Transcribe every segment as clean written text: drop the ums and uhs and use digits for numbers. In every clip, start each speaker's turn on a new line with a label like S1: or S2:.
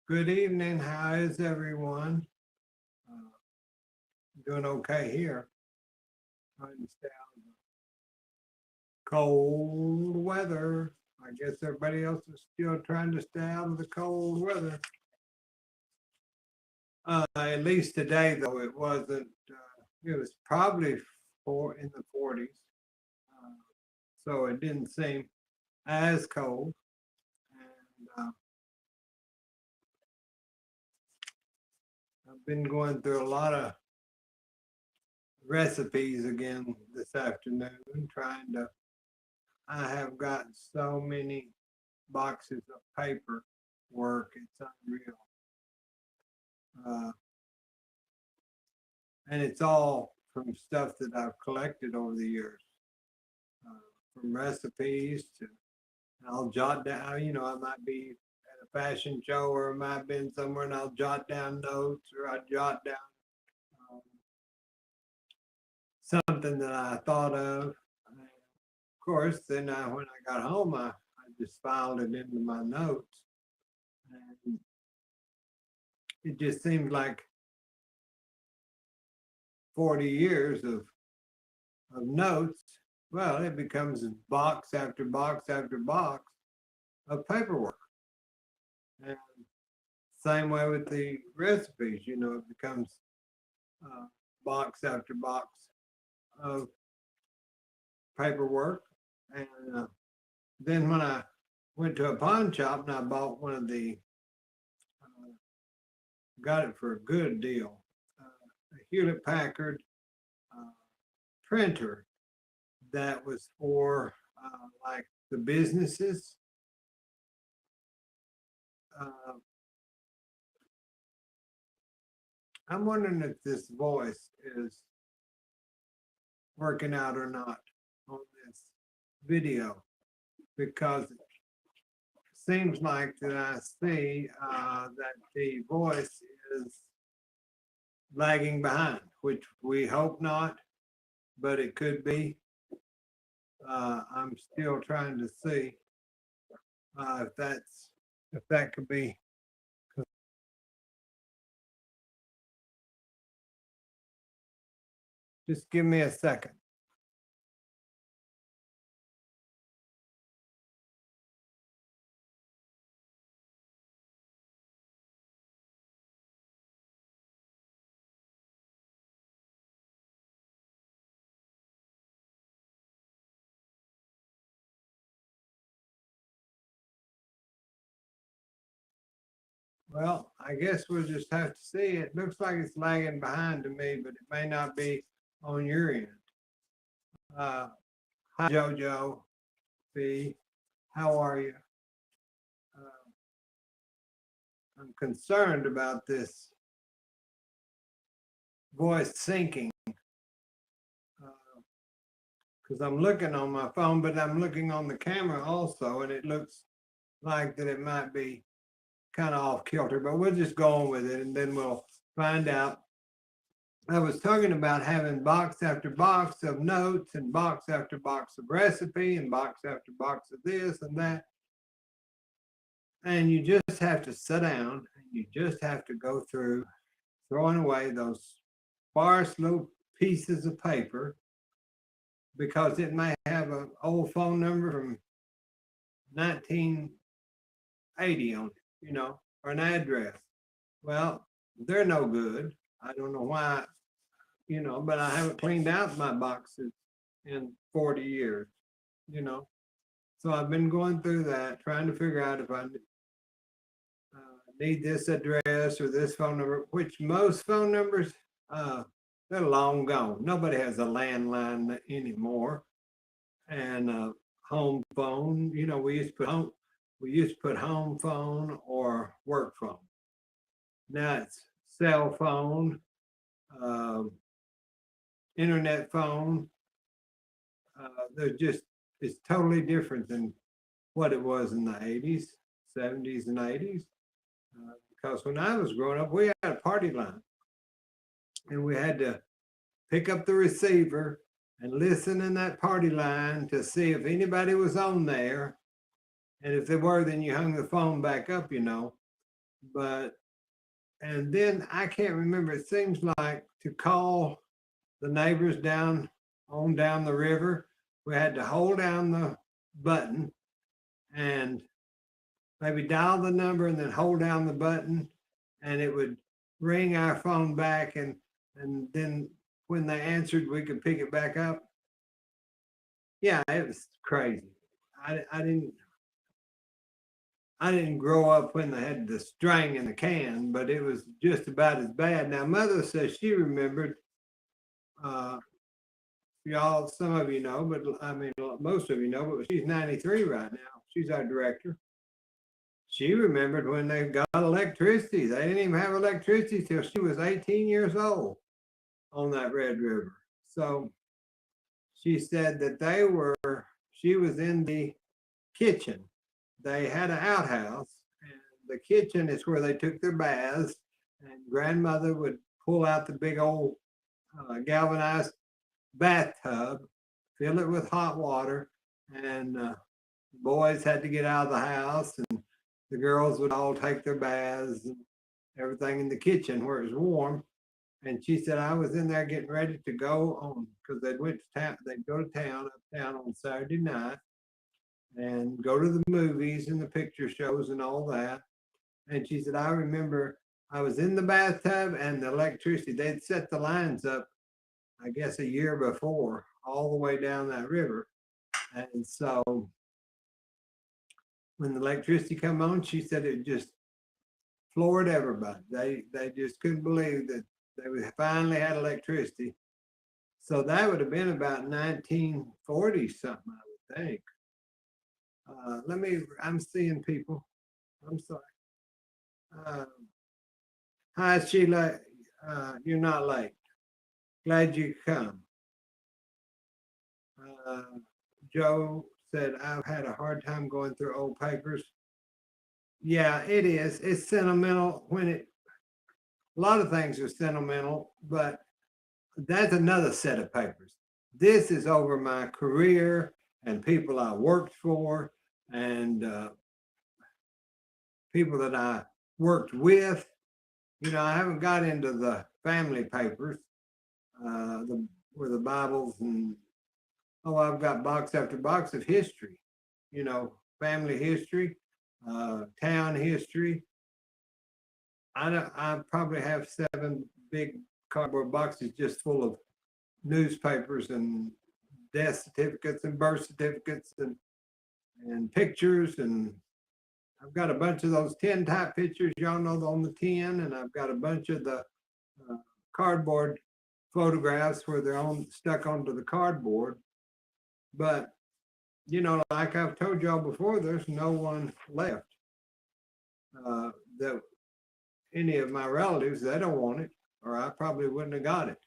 S1: Good evening. How is everyone? Uh, Doing okay here. Trying to stay out of the cold weather. I guess everybody else is still trying to stay out of the cold weather. At least today, though, it wasn't. It was probably in the 40s, uh, so it didn't seem as cold. And I've been going through a lot of recipes again this afternoon, trying to. I have got so many boxes of paper work. It's unreal. Uh, and it's all from stuff that I've collected over the years, from recipes to, I'll jot down, I might be at a fashion show or I might have been somewhere and I'll jot down notes or I jot down um, something that I thought of. And of course, then when I got home, I just filed it into my notes. And it just seems like 40 years of notes. Well, it becomes box after box after box of paperwork. And same way with the recipes, it becomes uh, box after box of paperwork. And then when I went to a pawn shop and I bought one of uh, got it for a good deal, a Hewlett Packard uh, printer that was for like the businesses. Uh, I'm wondering if this voice is working out or not on this video because it seems like that I see that the voice is lagging behind, which we hope not, but it could be. I'm still trying to see if that could be. Just give me a second. Well, I guess we'll just have to see. It looks like it's lagging behind to me, but it may not be on your end. Uh, Hi, Jojo B. How are you? Uh, I'm concerned about this voice syncing because I'm looking on my phone, but I'm looking on the camera also, and it looks like that it might be kind of off kilter, but we'll just go on with it and then we'll find out. I was talking about having box after box of notes and box after box of recipe and box after box of this and that. And you just have to sit down and you just have to go through throwing away those sparse little pieces of paper because it may have an old phone number from 1980 on it, or an address. Well, they're no good. I don't know why, but I haven't cleaned out my boxes in 40 years, you know. So I've been going through that, trying to figure out if I need this address or this phone number, which most phone numbers, they're long gone. Nobody has a landline anymore. And home phone, we used to put home phone or work phone. Now it's cell phone, um, internet phone. They're just, it's totally different than what it was in the 80s, 70s, and 80s. Because when I was growing up, we had a party line and we had to pick up the receiver and listen in that party line to see if anybody was on there. And if they were, then you hung the phone back up, but, and then I can't remember, it seems like to call the neighbors down the river, we had to hold down the button and maybe dial the number and then hold down the button, and it would ring our phone back, and then when they answered, we could pick it back up. Yeah, it was crazy. I didn't grow up when they had the string in the can, but it was just about as bad. Now, Mother says she remembered. Uh, Y'all, some of you know, but I mean, most of you know, but she's 93 right now. She's our director. She remembered when they got electricity. They didn't even have electricity till she was 18 years old on that Red River. So she said that she was in the kitchen. They had an outhouse, and the kitchen is where they took their baths, and grandmother would pull out the big old galvanized bathtub, fill it with hot water, and boys had to get out of the house, and the girls would all take their baths and everything in the kitchen where it was warm. And she said, I was in there getting ready to go on, because they'd go to town, uptown on Saturday night and go to the movies and the picture shows and all that. And she said, I remember I was in the bathtub and the electricity, they'd set the lines up, I guess a year before, all the way down that river. And so when the electricity come on, she said it just floored everybody. They just couldn't believe that they finally had electricity. So that would have been about 1940 something, I would think. I'm seeing people. I'm sorry. Hi, Sheila. You're not late. Glad you come. Joe said, I've had a hard time going through old papers. Yeah, it is. It's sentimental a lot of things are sentimental, but that's another set of papers. This is over my career and people I worked for and people that I worked with. You know, I haven't got into the family papers, where the Bibles and, I've got box after box of history, you know, family history, town history. I probably have 7 big cardboard boxes just full of newspapers and death certificates and birth certificates and pictures. And I've got a bunch of those 10 type pictures, y'all know, on the 10, and I've got a bunch of the cardboard photographs where they're stuck onto the cardboard. But, you know, like I've told y'all before, there's no one left. That any of my relatives, they don't want it, or I probably wouldn't have got it.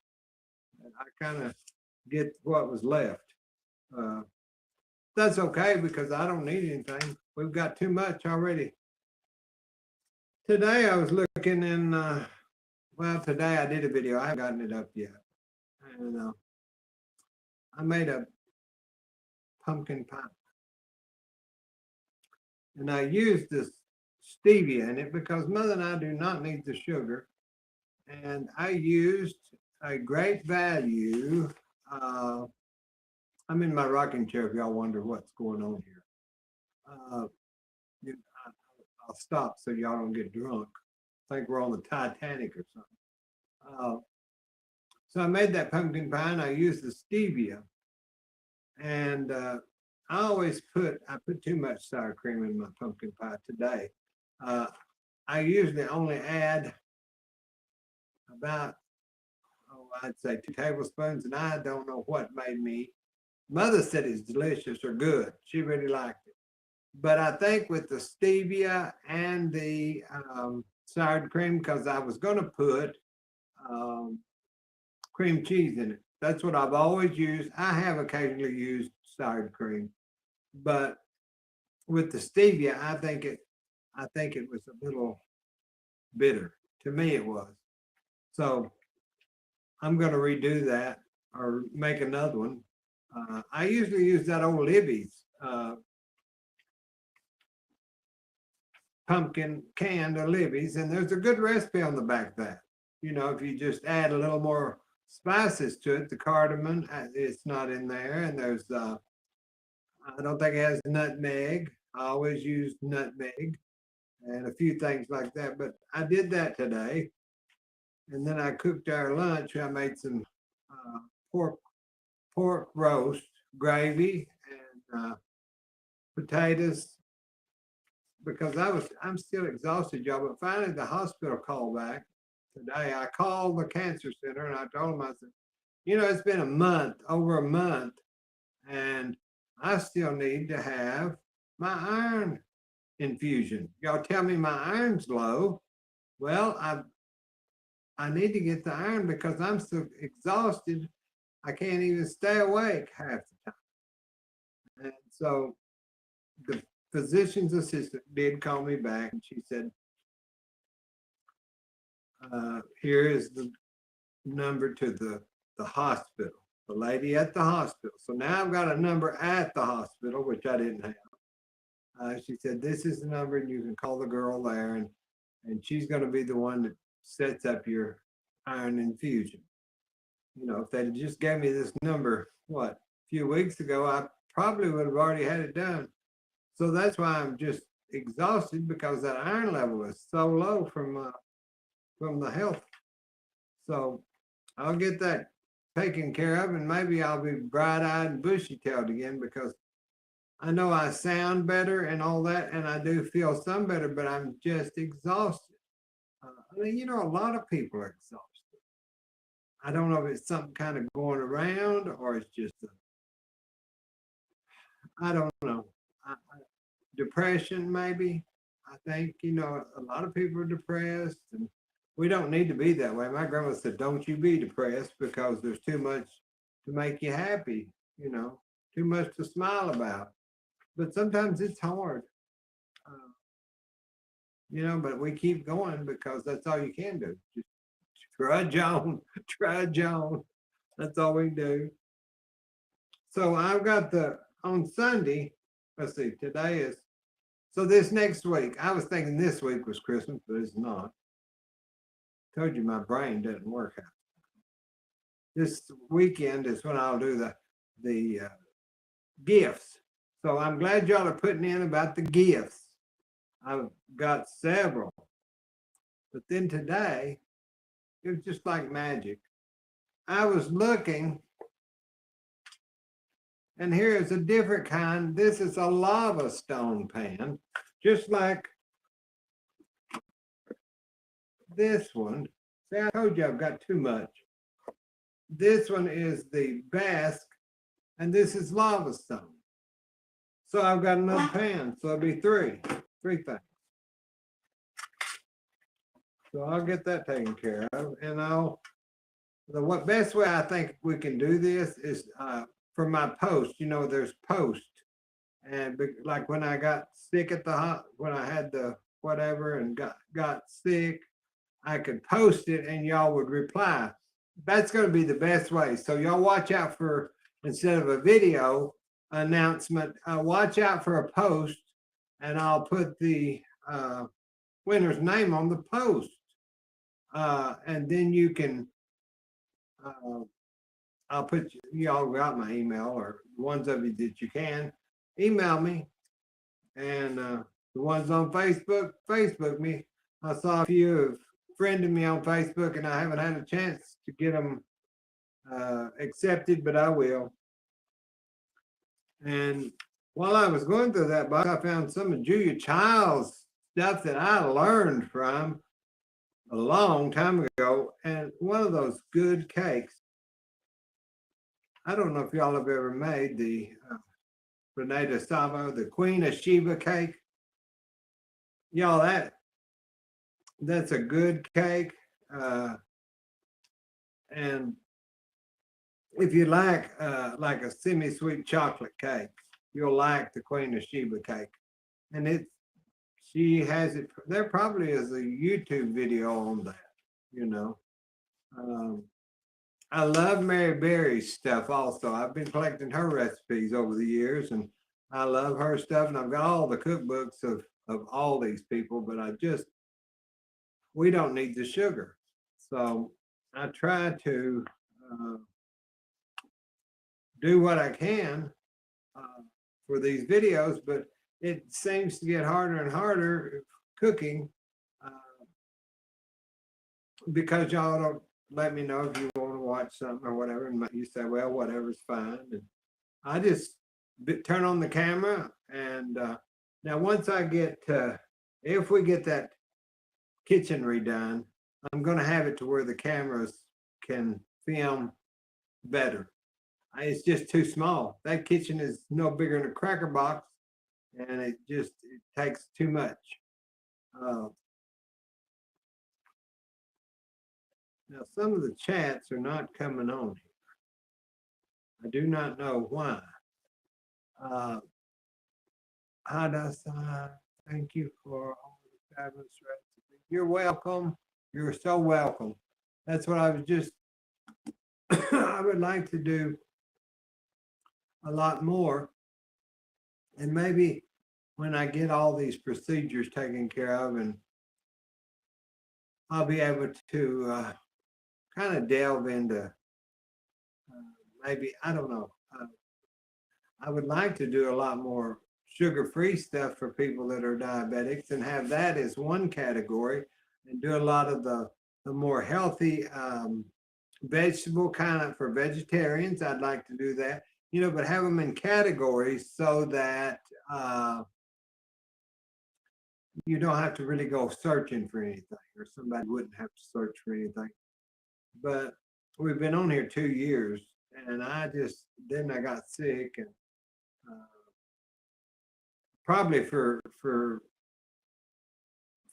S1: And I kind of get what was left. That's okay, because I don't need anything. We've got too much already. Today I was looking in, today I did a video. I haven't gotten it up yet. And I made a pumpkin pie. And I used this stevia in it because Mother and I do not need the sugar. And I used a great value. I'm in my rocking chair if y'all wonder what's going on here. I'll stop so y'all don't get drunk. I think we're on the Titanic or something. So I made that pumpkin pie and I used the stevia. And I put too much sour cream in my pumpkin pie today. I usually only add about, I'd say 2 tablespoons, and I don't know what made me. Mother said it's delicious or good. She really liked it. But I think with the stevia and the soured cream, because I was going to put cream cheese in it. That's what I've always used. I have occasionally used soured cream, but with the stevia, I think it was a little bitter. To me, it was. So I'm going to redo that or make another one. I usually use that old Libby's pumpkin can to Libby's, and there's a good recipe on the back of that. You know, if you just add a little more spices to it, the cardamom, it's not in there, and there's I don't think it has nutmeg. I always use nutmeg and a few things like that, but I did that today. And then I cooked our lunch. I made some pork roast, gravy, and potatoes, because I'm still exhausted, y'all. But finally, the hospital called back today. I called the cancer center and I told them, I said, you know, it's been a month, over a month, and I still need to have my iron infusion. Y'all tell me my iron's low. Well, I need to get the iron because I'm so exhausted. I can't even stay awake half the time. And so the physician's assistant did call me back, and she said, here is the number to the hospital, the lady at the hospital. So now I've got a number at the hospital, which I didn't have. She said, this is the number, and you can call the girl there, and she's going to be the one that sets up your iron infusion. You know, if they'd just gave me this number, a few weeks ago, I probably would have already had it done. So that's why I'm just exhausted, because that iron level is so low from the health. So I'll get that taken care of, and maybe I'll be bright-eyed and bushy-tailed again, because I know I sound better and all that, and I do feel some better, but I'm just exhausted. I mean, you know, a lot of people are exhausted. I don't know if it's something kind of going around, or it's just I don't know. Depression, maybe. I think, you know, a lot of people are depressed, and we don't need to be that way. My grandma said, don't you be depressed, because there's too much to make you happy, you know, too much to smile about. But sometimes it's hard, you know, but we keep going because that's all you can do. Just trudge on, trudge on. That's all we do. So I've got on Sunday, let's see, so this next week, I was thinking this week was Christmas, but it's not. Told you my brain doesn't work out. This weekend is when I'll do the gifts. So I'm glad y'all are putting in about the gifts. I've got several. But then today, it was just like magic. I was looking, and here is a different kind. This is a lava stone pan, just like this one. See, I told you I've got too much. This one is the Basque, and this is lava stone. So I've got another pan, so it'll be three things. So I'll get that taken care of, and the best way I think we can do this is for my post. You know, there's post, and like when I got sick when I had the whatever and got sick, I could post it and y'all would reply. That's going to be the best way. So y'all watch out for, instead of a video announcement, watch out for a post, and I'll put the winner's name on the post. And then you can, I'll put, y'all got my email, or the ones of you that you can, email me. And the ones on Facebook, Facebook me. I saw a few have friended me on Facebook, and I haven't had a chance to get them accepted, but I will. And while I was going through that box, I found some of Julia Child's stuff that I learned from a long time ago, and one of those good cakes. I don't know if y'all have ever made the Renee DeSavo, the Queen of Sheba cake. Y'all, that's a good cake. And if you like a semi-sweet chocolate cake, you'll like the Queen of Sheba cake. And she has it, there probably is a YouTube video on that, you know. I love Mary Berry's stuff also. I've been collecting her recipes over the years, and I love her stuff, and I've got all the cookbooks of of all these people, but we don't need the sugar. So I try to do what I can for these videos, but it seems to get harder and harder cooking because y'all don't let me know if you want to watch something or whatever. And you say, well, whatever's fine. And I just turn on the camera. And now once I get, if we get that kitchen redone, I'm going to have it to where the cameras can film better. It's just too small. That kitchen is no bigger than a cracker box, and it takes too much. Now, some of the chats are not coming on here. I do not know why. Hadassah, thank you for all the fabulous recipes. You're welcome. You're so welcome. That's what I was just, I would like to do a lot more. And maybe when I get all these procedures taken care of, and I'll be able to kind of delve into maybe, I don't know. I would like to do a lot more sugar-free stuff for people that are diabetics and have that as one category, and do a lot of the more healthy vegetable kind of for vegetarians. I'd like to do that, but have them in categories so that you don't have to really go searching for anything, or somebody wouldn't have to search for anything. But we've been on here 2 years, and then I got sick, and probably for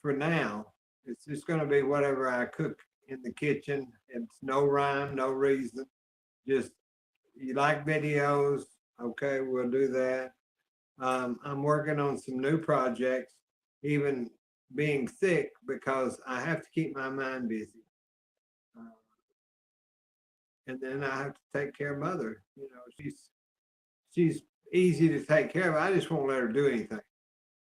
S1: now, it's just going to be whatever I cook in the kitchen. It's no rhyme, no reason. Just, you like videos? Okay, we'll do that. I'm working on some new projects, even being sick, because I have to keep my mind busy. And then I have to take care of Mother. She's easy to take care of. I just won't let her do anything.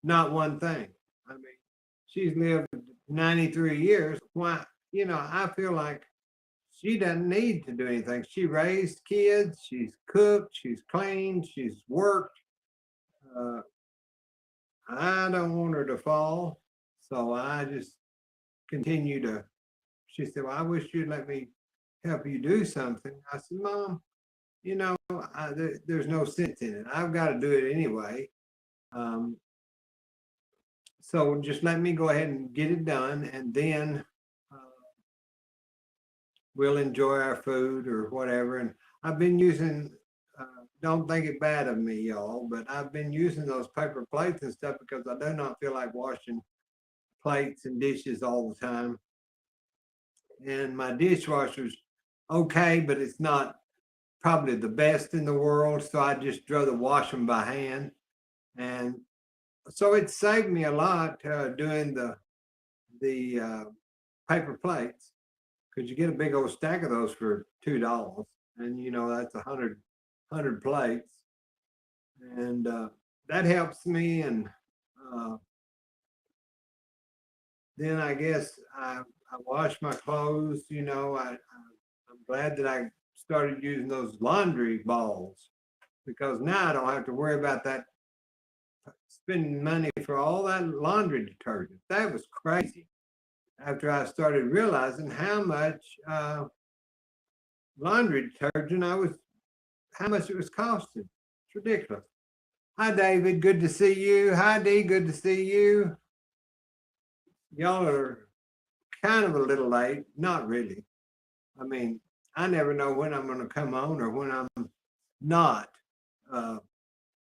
S1: Not one thing. I mean, she's lived 93 years. Why? I feel like she doesn't need to do anything. She raised kids. She's cooked. She's cleaned. She's worked. I don't want her to fall. So I just continue to. She said, well, I wish you'd let me help you do something. I said, Mom, there's no sense in it. I've got to do it anyway. So just let me go ahead and get it done, and then we'll enjoy our food or whatever. And I've been using, don't think it bad of me, y'all, but I've been using those paper plates and stuff because I do not feel like washing plates and dishes all the time. And my dishwasher's okay, but it's not probably the best in the world. So I just rather wash them by hand. And so it saved me a lot doing the paper plates, because you get a big old stack of those for $2, and that's 100 plates, and that helps me. And then I guess I wash my clothes. I'm glad that I started using those laundry balls, because now I don't have to worry about that, spending money for all that laundry detergent. That was crazy. After I started realizing how much laundry detergent how much it was costing. It's ridiculous. Hi, David. Good to see you. Hi, Dee. Good to see you. Y'all are kind of a little late. Not really. I mean, I never know when I'm going to come on or when I'm not.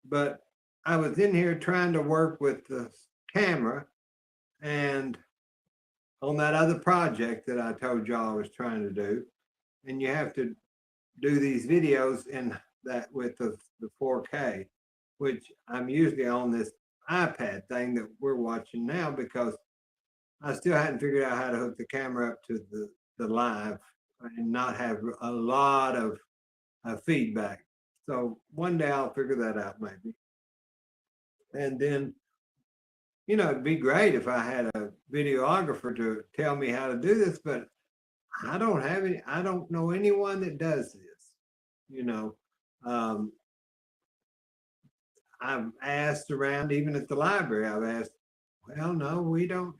S1: But I was in here trying to work with the camera and on that other project that I told y'all I was trying to do. And you have to do these videos in that with the 4K, which I'm usually on this iPad thing that we're watching now, because I still hadn't figured out how to hook the camera up to the live and not have a lot of feedback. So one day I'll figure that out maybe. And then it'd be great if I had a videographer to tell me how to do this, but I don't know anyone that does this, you know. Um, I've asked around, even at the library, I've asked, well, no, we don't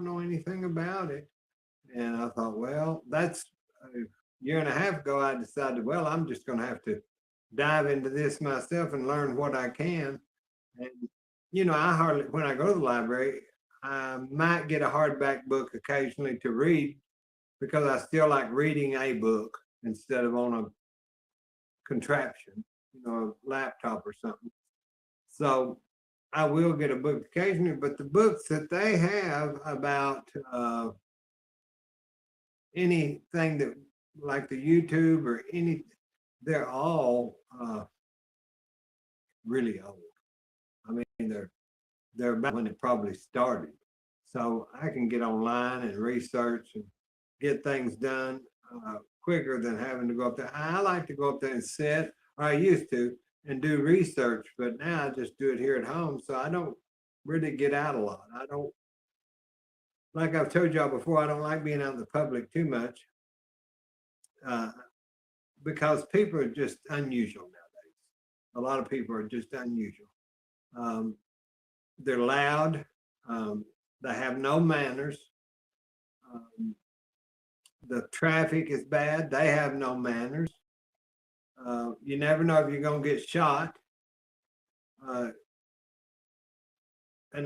S1: know anything about it. And I thought, well, that's a year and a half ago, I decided, well, I'm just going to have to dive into this myself and learn what I can. And, when I go to the library, I might get a hardback book occasionally to read because I still like reading a book instead of on a contraption, a laptop or something. So I will get a book occasionally, but the books that they have about anything that like the YouTube or any, they're all really old. I mean, they're about when it probably started. So I can get online and research and get things done quicker than having to go up there. I like to go up there and sit, or I used to, and do research, but now I just do it here at home. So I don't really get out a lot. I don't, like I've told y'all before, I don't like being out in the public too much uh, because people are just unusual nowadays. A lot of people are just unusual. Um, they're loud. Um, they have no manners. Um, the traffic is bad. They have no manners. You never know if you're going to get shot. And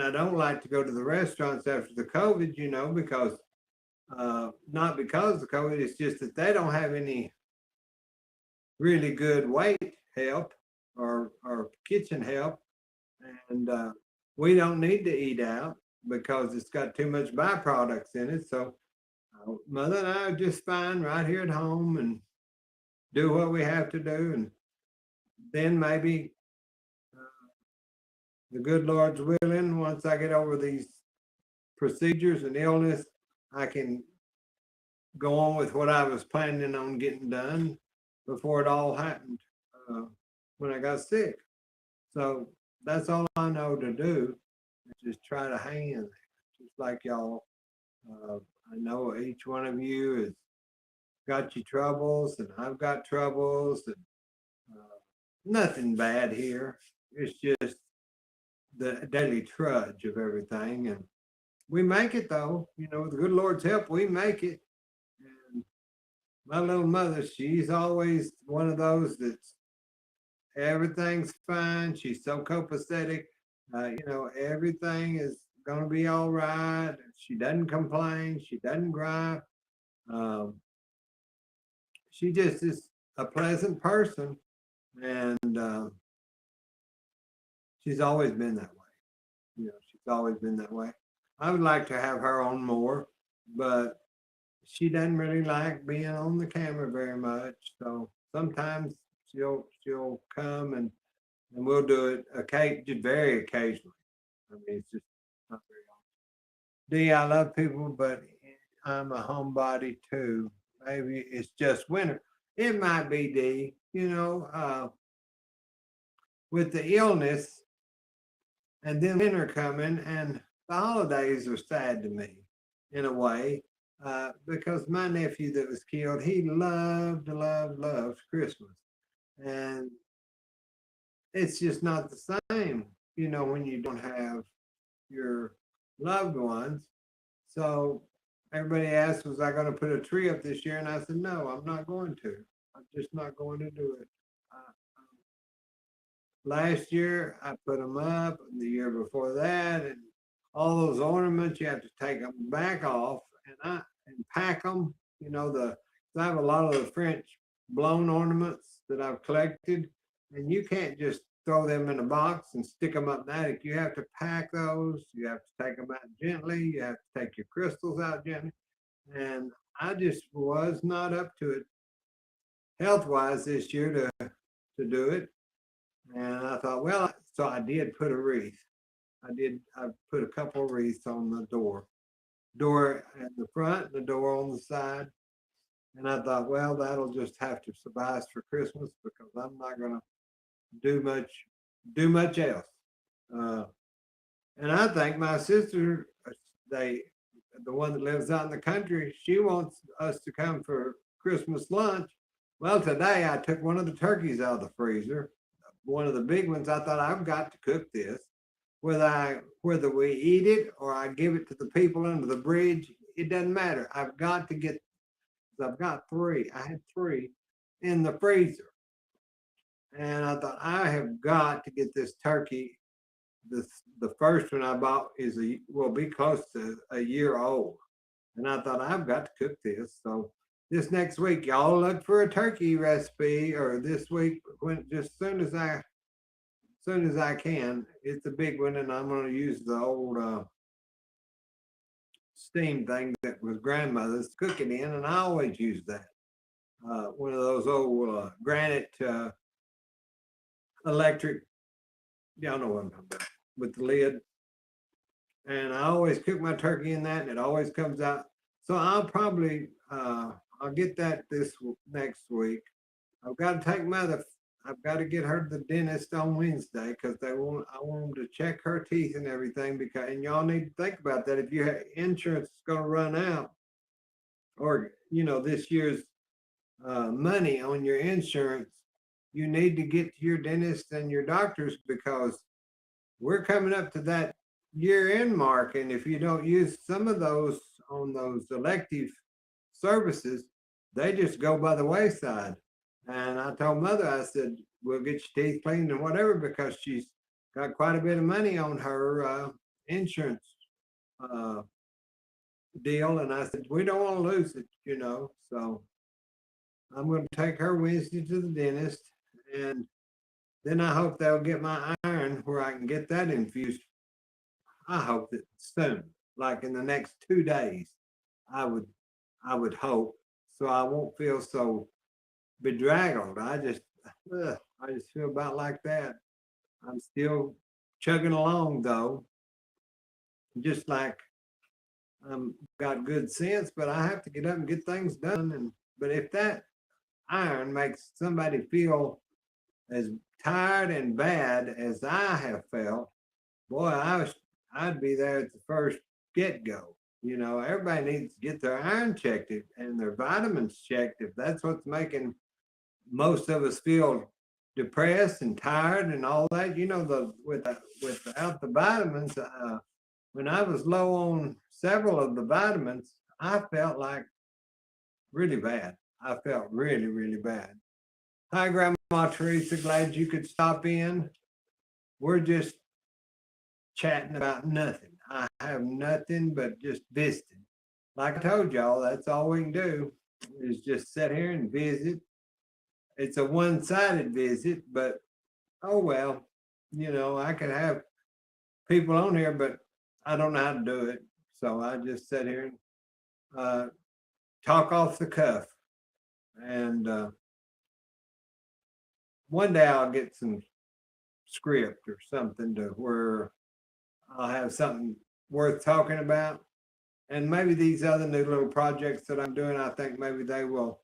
S1: I don't like to go to the restaurants after the COVID, because not because of COVID, it's just that they don't have any really good wait help or kitchen help. And we don't need to eat out because it's got too much byproducts in it. So Mother and I are just fine right here at home and do what we have to do. And then maybe the good Lord's willing, once I get over these procedures and illness, I can go on with what I was planning on getting done before it all happened when I got sick. So that's all I know to do, is just try to hang in there, just like y'all. I know each one of you has got your troubles, and I've got troubles, and nothing bad here. It's just the daily trudge of everything. And we make it though, with the good Lord's help, we make it. And my little mother, she's always one of those that's everything's fine. She's so copacetic. Everything is going to be all right. She doesn't complain. She doesn't gripe. Um, she just is a pleasant person. And she's always been that way. She's always been that way. I would like to have her on more, but she doesn't really like being on the camera very much. So sometimes she'll come and we'll do it just very occasionally. I mean, it's just not very often. D, I love people, but I'm a homebody too. Maybe it's just winter. It might be D, with the illness and then winter coming, and the holidays are sad to me in a way. Because my nephew that was killed, he loved Christmas. And it's just not the same, when you don't have your loved ones. So everybody asked, was I going to put a tree up this year? And I said, no, I'm not going to. I'm just not going to do it. Last year, I put them up, the year before that, and all those ornaments, you have to take them back off and pack them. I have a lot of the French blown ornaments that I've collected, and you can't just throw them in a box and stick them up in the attic. You have to pack those. You have to take them out gently. You have to take your crystals out gently. And I just was not up to it health-wise this year to do it. And I thought, well, so I did put a wreath. I put a couple of wreaths on the door at the front, the door on the side. And I thought, well, that'll just have to suffice for Christmas because I'm not going to do much else. And I think my sister, they, the one that lives out in the country, she wants us to come for Christmas lunch. Well, today I took one of the turkeys out of the freezer, one of the big ones. I thought I've got to cook this, whether we eat it or I give it to the people under the bridge. It doesn't matter. I've got to get. I've got three. I had three in the freezer, and I thought I have got to get this turkey. The first one I bought will be close to a year old, and I thought I've got to cook this. So this next week, y'all look for a turkey recipe, or this week when just soon as I can. It's a big one, and I'm going to use the old steam thing that was grandmother's cooking in, and I always use that. One of those old granite electric, y'all know what I'm talking about, with the lid. And I always cook my turkey in that, and it always comes out. So I'll get that this next week. I've got to take I've got to get her to the dentist on Wednesday because I want them to check her teeth and everything. And y'all need to think about that. If you have insurance is going to run out, or this year's money on your insurance, you need to get to your dentist and your doctors because we're coming up to that year end mark. And if you don't use some of those on those elective services, they just go by the wayside. And I told mother, I said, we'll get your teeth cleaned and whatever, because she's got quite a bit of money on her insurance deal. And I said, we don't want to lose it. So I'm going to take her Wednesday to the dentist. And then I hope they'll get my iron where I can get that infused. I hope that soon, like in the next 2 days, I would hope, so I won't feel so bedraggled. I just feel about like that. I'm still chugging along though, just like I'm got good sense, but I have to get up and get things done. But if that iron makes somebody feel as tired and bad as I have felt, boy, I'd be there at the first get go. Everybody needs to get their iron checked and their vitamins checked if that's what's making most of us feel depressed and tired and all that. Without the vitamins, when I was low on several of the vitamins, I felt like really bad. I felt really, really bad. Hi, Grandma Teresa. Glad you could stop in. We're just chatting about nothing. I have nothing but just visiting. Like I told y'all, that's all we can do is just sit here and visit. It's a one-sided visit, but oh well, I could have people on here, but I don't know how to do it. So I just sit here and talk off the cuff. And one day I'll get some script or something to where I'll have something worth talking about. And maybe these other new little projects that I'm doing, I think maybe they will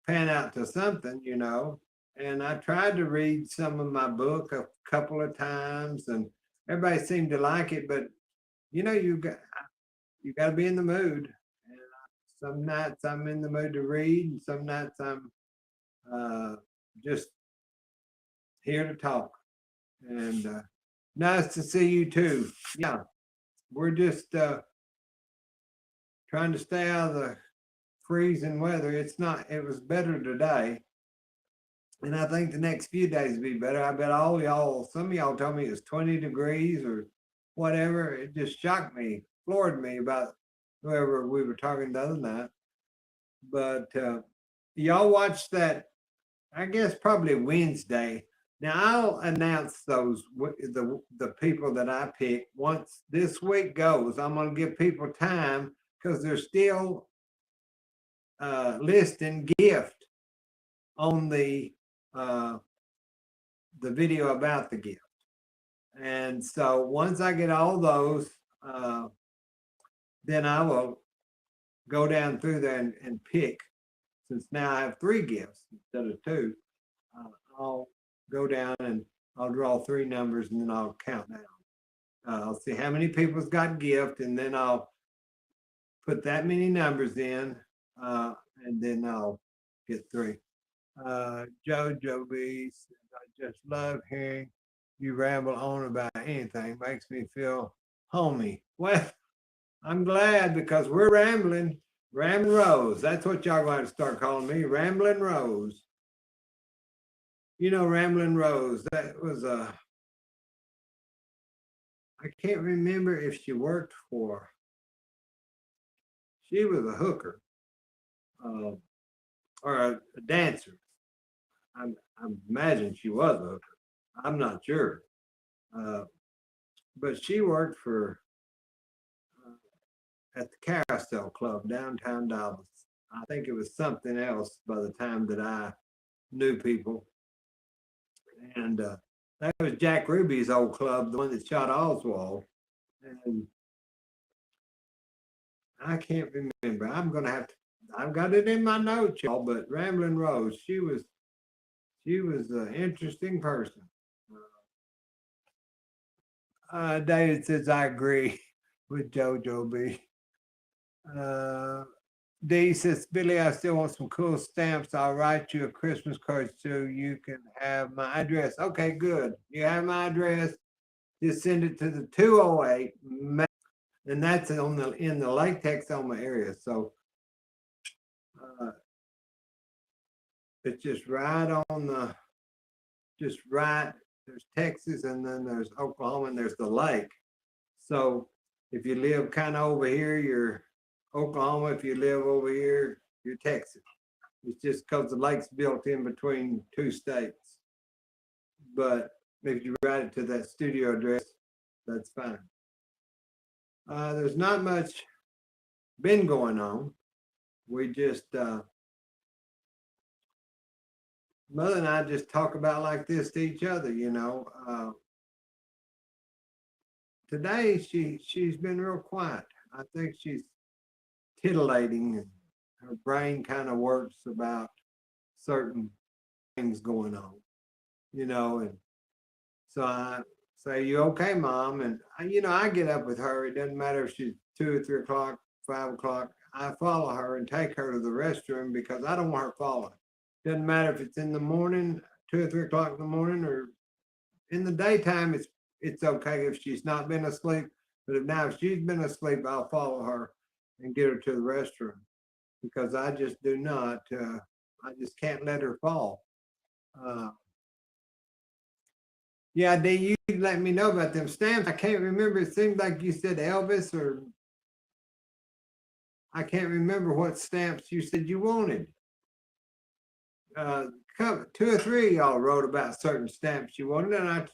S1: pan out to something. And I tried to read some of my book a couple of times, and everybody seemed to like it. But you got to be in the mood. And some nights I'm in the mood to read, and some nights I'm just here to talk. And nice to see you too. Yeah, we're just trying to stay out of the freezing weather. It was better today. And I think the next few days will be better. I bet some of y'all told me it was 20 degrees or whatever. It just shocked me, floored me about whoever we were talking the other night. But y'all watched that, I guess probably Wednesday. Now I'll announce the people that I pick once this week goes. I'm going to give people time because they're still listing gift on the video about the gift. And so once I get all those, then I will go down through there and pick. Since now I have 3 gifts instead of 2, I'll go down and I'll draw 3 numbers and then I'll count down. I'll see how many people's got gift, and then I'll put that many numbers in, and then I'll get 3. Jojo B says, I just love hearing you ramble on about anything. Makes me feel homey. Well, I'm glad because we're rambling. Rambling Rose. That's what y'all going to start calling me, Rambling Rose. You know, Rambling Rose. That was I can't remember if she worked for. She was a hooker, or a dancer. I imagine she was a hooker. I'm not sure. But she worked for at the Carousel Club downtown Dallas. I think it was something else by the time that I knew people. And that was Jack Ruby's old club, the one that shot Oswald. And I can't remember. I'm gonna have to. I've got it in my notes, y'all. But Ramblin' Rose, she was an interesting person. David says I agree with JoJo B. D says, Billy, I still want some cool stamps. I'll write you a Christmas card so you can have my address. Okay, good. You have my address. Just send it to the 208, and that's in the Lake Texoma area. So it's just right on there's Texas, and then there's Oklahoma, and there's the lake. So if you live kind of over here, you're Oklahoma. If you live over here, you're Texas. It's just because the lake's built in between 2 states. But if you write it to that studio address, that's fine. There's not much been going on. We just, Mother and I just talk about like this to each other, you know. Today she's been real quiet. I think she's titillating, and her brain kind of works about certain things going on, you know. And so I say, "You okay, Mom?" And I get up with her. It doesn't matter if she's 2 or 3 o'clock, 5 o'clock. I follow her and take her to the restroom because I don't want her falling. Doesn't matter if it's in the morning, 2 or 3 o'clock in the morning, or in the daytime. It's okay if she's not been asleep. But if she's been asleep, I'll follow her and get her to the restroom because I just do not. I just can't let her fall. Yeah, you let me know about them stamps. I can't remember. It seemed like you said Elvis, or I can't remember what stamps you said you wanted. 2 or 3 of y'all wrote about certain stamps you wanted, and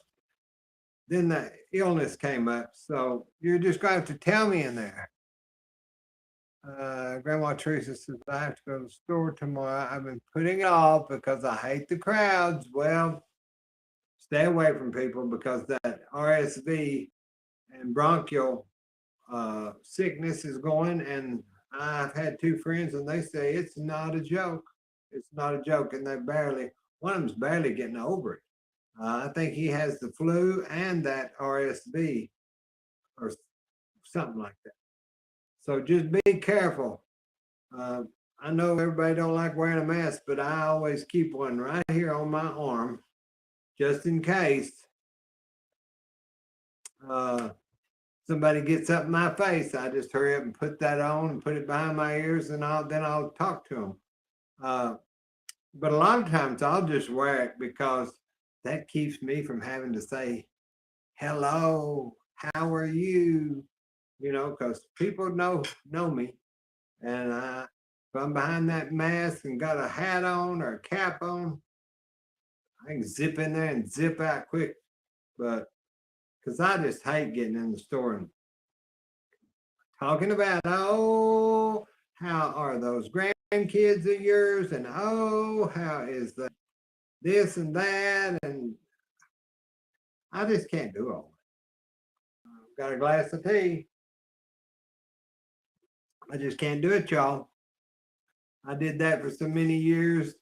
S1: then the illness came up. So you're just going to have to tell me in there. Grandma Teresa says, I have to go to the store tomorrow. I've been putting it off because I hate the crowds. Well, stay away from people because that RSV and bronchial sickness is going. And I've had 2 friends and they say it's not a joke. It's not a joke. And one of them's barely getting over it. I think he has the flu and that RSV or something like that. So just be careful. I know everybody don't like wearing a mask, but I always keep one right here on my arm just in case somebody gets up in my face. I just hurry up and put that on and put it behind my ears, and then I'll talk to them. But a lot of times I'll just wear it because that keeps me from having to say, hello, how are you? Because people know me. And if I'm behind that mask and got a hat on or a cap on, I can zip in there and zip out quick. But because I just hate getting in the store and talking about, oh, how are those grandkids of yours? And oh, how is this and that? And I just can't do all that. I've got a glass of tea. I just can't do it, y'all. I did that for so many years,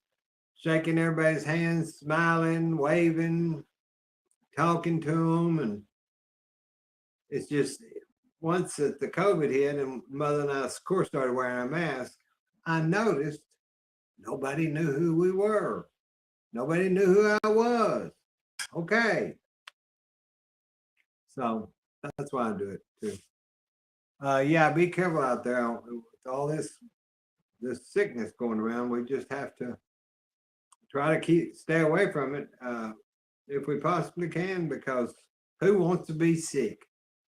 S1: shaking everybody's hands, smiling, waving, talking to them. And it's just once the COVID hit and mother and I, of course, started wearing our masks, I noticed nobody knew who we were. Nobody knew who I was. Okay. So that's why I do it too. Yeah, be careful out there with all this sickness going around. We just have to try to stay away from it if we possibly can, because who wants to be sick?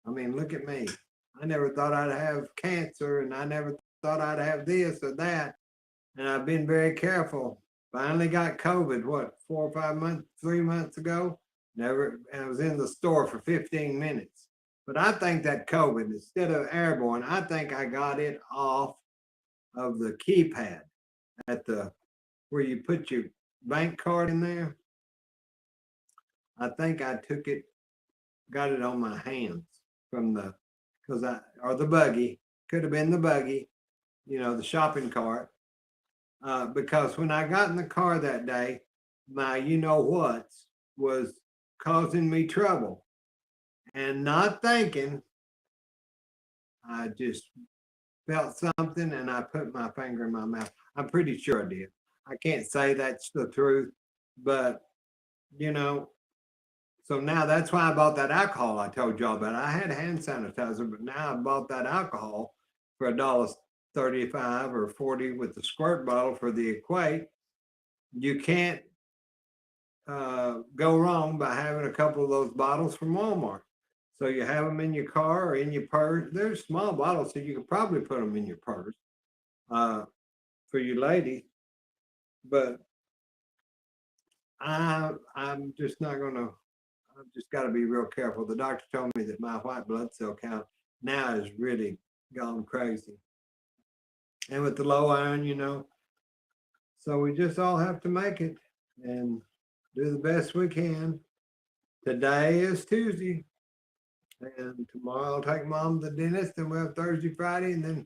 S1: I mean, look at me. I never thought I'd have cancer, and I never thought I'd have this or that. And I've been very careful. Finally got COVID, what, 4 or 5 months, 3 months ago? Never, I was in the store for 15 minutes. But I think that COVID, instead of airborne, I think I got it off of the keypad at where you put your bank card in there. I think I got it on my hands from the buggy, could have been the buggy, the shopping cart. Because when I got in the car that day, my what was causing me trouble. And not thinking, I just felt something and I put my finger in my mouth. I'm pretty sure I did. I can't say that's the truth, but so now that's why I bought that alcohol I told y'all about. I had hand sanitizer, but now I bought that alcohol for $1.35 or 40 with the squirt bottle for the equate. You can't go wrong by having a couple of those bottles from Walmart. So you have them in your car or in your purse. They're small bottles, so you could probably put them in your purse for you ladies. But I'm just not going to. I've just got to be real careful. The doctor told me that my white blood cell count now is really gone crazy. And with the low iron, so we just all have to make it and do the best we can. Today is Tuesday, and tomorrow I'll take mom to the dentist, and we'll have Thursday, Friday, and then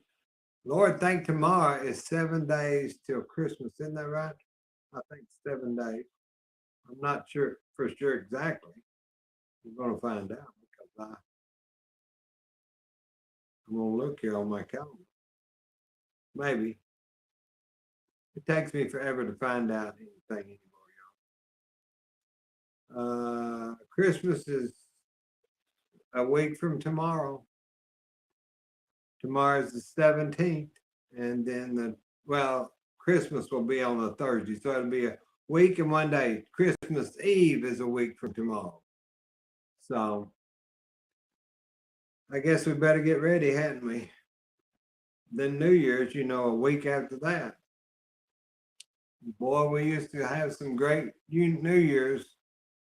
S1: Lord, think tomorrow is 7 days till Christmas. Isn't that right? I think 7 days. I'm not sure for sure exactly. We're going to find out because I'm going to look here on my calendar. Maybe. It takes me forever to find out anything anymore, y'all. Christmas is a week from tomorrow. Tomorrow is the 17th, and then Christmas will be on a Thursday, so it'll be a week and 1 day. Christmas Eve is a week from tomorrow. So I guess we better get ready, hadn't we? Then New Year's, a week after that. Boy, we used to have some great New Year's,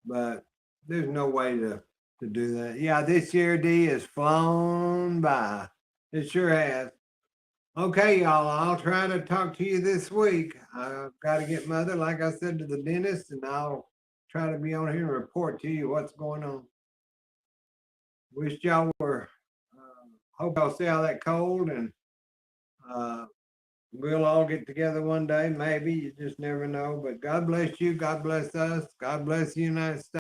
S1: but there's no way to do that. Yeah, this year, D, has flown by. It sure has. Okay, y'all, I'll try to talk to you this week. I've got to get mother, like I said, to the dentist, and I'll try to be on here and report to you what's going on. Wish y'all were, hope y'all see how that cold, and we'll all get together one day, maybe. You just never know. But God bless you. God bless us. God bless the United States.